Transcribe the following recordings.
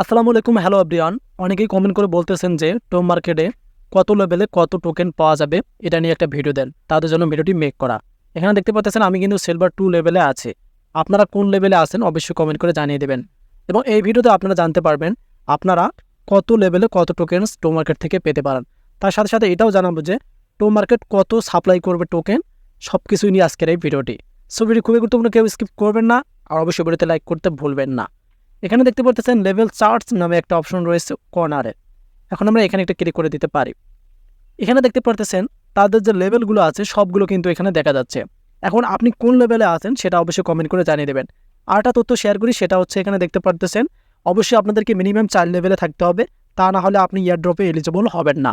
আসসালামু আলাইকুম, hello everyone. অনেকেই কমেন্ট করে বলতেছেন যে টোম মার্কেটে কত লেভেলে কত টোকেন পাওয়া যাবে, এটা নিয়ে একটা ভিডিও দেন। তাদের জন্য ভিডিওটি মেক করা। এখানে দেখতে পাচ্ছেন আমি কিন্তু সিলভার 2 লেভেলে আছি। আপনারা কোন লেভেলে আছেন অবশ্যই কমেন্ট করে জানিয়ে দেবেন। এবং এই ভিডিওতে আপনারা জানতে পারবেন আপনারা কত লেভেলে কত টোকেন টোম মার্কেট থেকে পেতে পারেন। তার সাথে সাথে এটাও জানাবো যে টোম মার্কেট কত সাপ্লাই করবে টোকেন, সব কিছুই নিয়ে আজকের এই ভিডিওটি। সো ভিডিও খুবই গুরুত্বপূর্ণ, কেউ স্কিপ করবেন না, আর অবশ্যই ভিডিওতে লাইক করতে ভুলবেন না। এখানে দেখতে পাচ্ছেন লেভেল চার্টস নামে একটা অপশন রয়েছে কর্নারে। এখন আমরা এখানে একটা ক্লিক করে দিতে পারি। এখানে দেখতে পাচ্ছেন তাদের যে লেভেলগুলো আছে সবগুলো কিন্তু এখানে দেখা যাচ্ছে। এখন আপনি কোন লেভেলে আছেন সেটা অবশ্যই কমেন্ট করে জানিয়ে দেবেন। আরেকটা তথ্য শেয়ার করি, সেটা হচ্ছে এখানে দেখতে পাচ্ছেন অবশ্যই আপনাদেরকে মিনিমাম 4 লেভেলে থাকতে হবে, তা না হলে আপনি এয়ারড্রপে এলিজিবল হবেন না।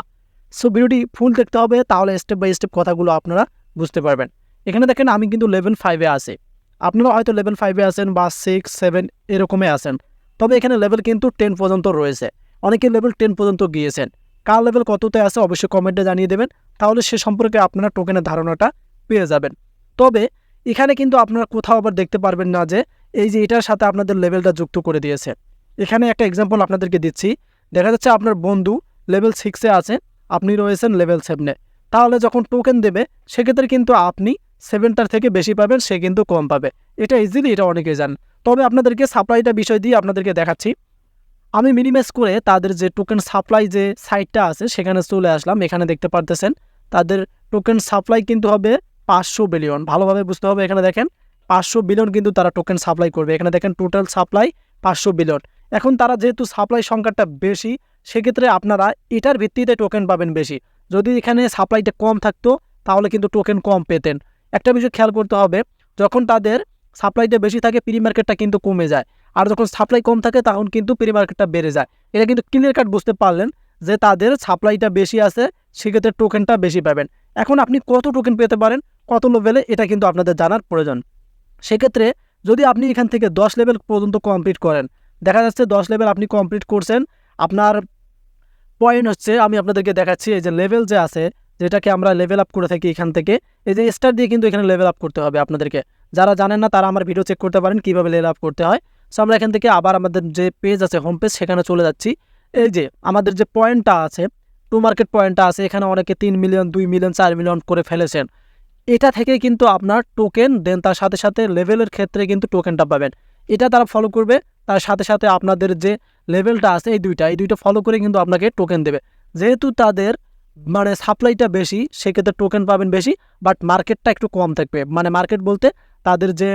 সো ভিডিওটি ফুল দেখতে হবে, তাহলে স্টেপ বাই স্টেপ কথাগুলো আপনারা বুঝতে পারবেন। এখানে দেখেন আমি কিন্তু লেভেল 5-এ আছি। আপনারা হয়তো লেভেল 5-এ আছেন বা 6, 7 এরকমই আছেন। তবে এখানে লেভেল কিন্তু 10 পর্যন্ত রয়েছে। অনেকে লেভেল 10 পর্যন্ত গিয়েছেন। কার লেভেল কততে আছে অবশ্যই কমেন্টে জানিয়ে দেবেন, তাহলে সে সম্পর্কে আপনারা টোকেনের ধারণাটা পেয়ে যাবেন। তবে এখানে কিন্তু আপনারা কোথাও আবার দেখতে পারবেন না যে এই যে এটার সাথে আপনাদের লেভেলটা যুক্ত করে দিয়েছে। এখানে একটা এক্সাম্পল আপনাদেরকে দিচ্ছি। দেখা যাচ্ছে আপনার বন্ধু লেভেল 6-এ আছে, আপনি রয়েছেন লেভেল 7-এ। তাহলে যখন টোকেন দেবে সেক্ষেত্রে কিন্তু আপনি 7টার থেকে বেশি পাবেন, সে কিন্তু কম পাবে। এটা ইজিলি, এটা অনেকেই জানেন। তবে আপনাদেরকে সাপ্লাইটা বিষয় দিয়ে আপনাদেরকে দেখাচ্ছি। আমি মিনিমাইজ করে তাদের যে টোকেন সাপ্লাই যে সাইটটা আছে সেখানে চলে আসলাম। এখানে দেখতে পারতেছেন তাদের টোকেন সাপ্লাই কিন্তু হবে 500 বিলিয়ন। ভালোভাবে বুঝতে হবে, এখানে দেখেন 500 বিলিয়ন কিন্তু তারা টোকেন সাপ্লাই করবে। এখানে দেখেন টোটাল সাপ্লাই 500 বিলিয়ন। এখন তারা যেহেতু সাপ্লাই সংখ্যাটা বেশি, সেক্ষেত্রে আপনারা এটার ভিত্তিতে টোকেন পাবেন বেশি। যদি এখানে সাপ্লাইটা কম থাকতো তাহলে কিন্তু টোকেন কম পেতেন। একটা বিষয় খেয়াল করতে হবে, যখন তাদের সাপ্লাইটা বেশি থাকে প্রি মার্কেটটা কিন্তু কমে যায়, আর যখন সাপ্লাই কম থাকে তখন কিন্তু প্রি মার্কেটটা বেড়ে যায়। এটা কিন্তু ক্লিয়ার কাট বুঝতে পারলেন যে তাদের সাপ্লাইটা বেশি আছে, সেক্ষেত্রে টোকেনটা বেশি পাবেন। এখন আপনি কত টোকেন পেতে পারেন, কত লেভেলে, এটা কিন্তু আপনাদের জানার প্রয়োজন। সেক্ষেত্রে যদি আপনি এখান থেকে 10 লেভেল পর্যন্ত কমপ্লিট করেন, দেখা যাচ্ছে 10 লেভেল আপনি কমপ্লিট করছেন, আপনার পয়েন্ট হচ্ছে, আমি আপনাদেরকে দেখাচ্ছি এই যে লেভেল যে আছে, যেটাকে আমরা লেভেল আপ করে থাকি এখান থেকে, এই যে স্টার দিয়ে কিন্তু এখানে লেভেল আপ করতে হবে আপনাদেরকে। যারা জানেন না তারা আমার ভিডিও চেক করতে পারেন কীভাবে লেভেল আপ করতে হয়। সো আমরা এখান থেকে আবার আমাদের যে পেজ আছে হোম পেজ, সেখানে চলে যাচ্ছি। এই যে আমাদের যে পয়েন্টটা আছে, টু মার্কেট পয়েন্টটা আছে, এখানে অনেকে 3 মিলিয়ন, 2 মিলিয়ন, 4 মিলিয়ন করে ফেলেছেন। এটা থেকে কিন্তু আপনার টোকেন দেন, তার সাথে সাথে লেভেলের ক্ষেত্রে কিন্তু টোকেনটা পাবেন। এটা তারা ফলো করবে, তার সাথে সাথে আপনাদের যে লেভেলটা আছে এই দুইটা ফলো করে কিন্তু আপনাকে টোকেন দেবে। যেহেতু তাদের মানে সাপ্লাইটা বেশি, সেক্ষেত্রে টোকেন পাবেন বেশি, বাট মার্কেটটা একটু কম থাকবে। মানে মার্কেট বলতে তাদের যে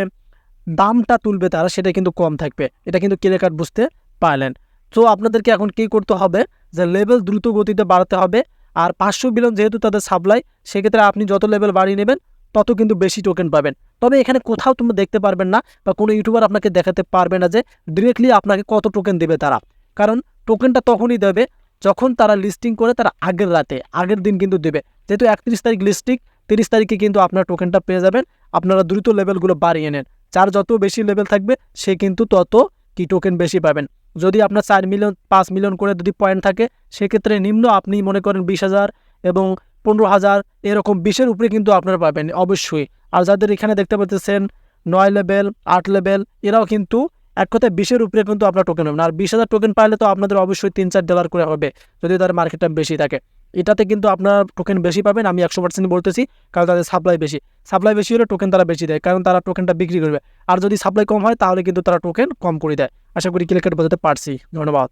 দামটা তুলবে তারা, সেটা কিন্তু কম থাকবে। এটা কিন্তু ক্লিয়ার কাট বুঝতে পারলেন। তো আপনাদেরকে এখন কী করতে হবে, যে লেভেল দ্রুত গতিতে বাড়াতে হবে। আর 500 বিলিয়ন যেহেতু তাদের সাপ্লাই, সেক্ষেত্রে আপনি যত লেভেল বাড়িয়ে নেবেন তত কিন্তু বেশি টোকেন পাবেন। তবে এখানে কোথাও তুমি দেখতে পারবেন না, বা কোনো ইউটিউবার আপনাকে দেখাতে পারবে না যে ডিরেক্টলি আপনাকে কত টোকেন দেবে তারা। কারণ টোকেনটা তখনই দেবে যখন তারা লিস্টিং করে তার আগের রাতে, আগের দিন কিন্তু দেবে। যেহেতু 31 তারিখ লিস্টিং, 30 তারিখে কিন্তু আপনার টোকেনটা পেয়ে যাবেন। আপনারা দ্রুত লেভেলগুলো বাড়িয়ে নেন। যার যত বেশি লেভেল থাকবে সে কিন্তু তত কি টোকেন বেশি পাবেন। যদি আপনার 4 মিলিয়ন, 5 মিলিয়ন করে যদি পয়েন্ট থাকে, সেক্ষেত্রে নিম্ন আপনি মনে করেন 20,000 এবং 15,000, এরকম 20-এর উপরে কিন্তু আপনারা পাবেন অবশ্যই। আর যাদের এখানে দেখতে পাচ্ছেন 9 লেভেল, 8 লেভেল, এরাও কিন্তু এক কথায় 20-এর উপরে কিন্তু আপনার টোকেন হবে না। আর 20,000 টোকেন পাইলে তো আপনাদের অবশ্যই $3-4 করে হবে, যদি তার মার্কেটটা বেশি থাকে। এটাতে কিন্তু আপনার টোকেন বেশি পাবেন, আমি 100% বলতেছি, কারণ তাদের সাপ্লাই বেশি। সাপ্লাই বেশি হলে টোকেন তারা বেশি দেয়, কারণ তারা টোকেনটা বিক্রি করবে। আর যদি সাপ্লাই কম হয় তাহলে কিন্তু তারা টোকেন কম করে দেয়। আশা করি ক্লিয়ার কাট বোঝাতে পারছি। ধন্যবাদ।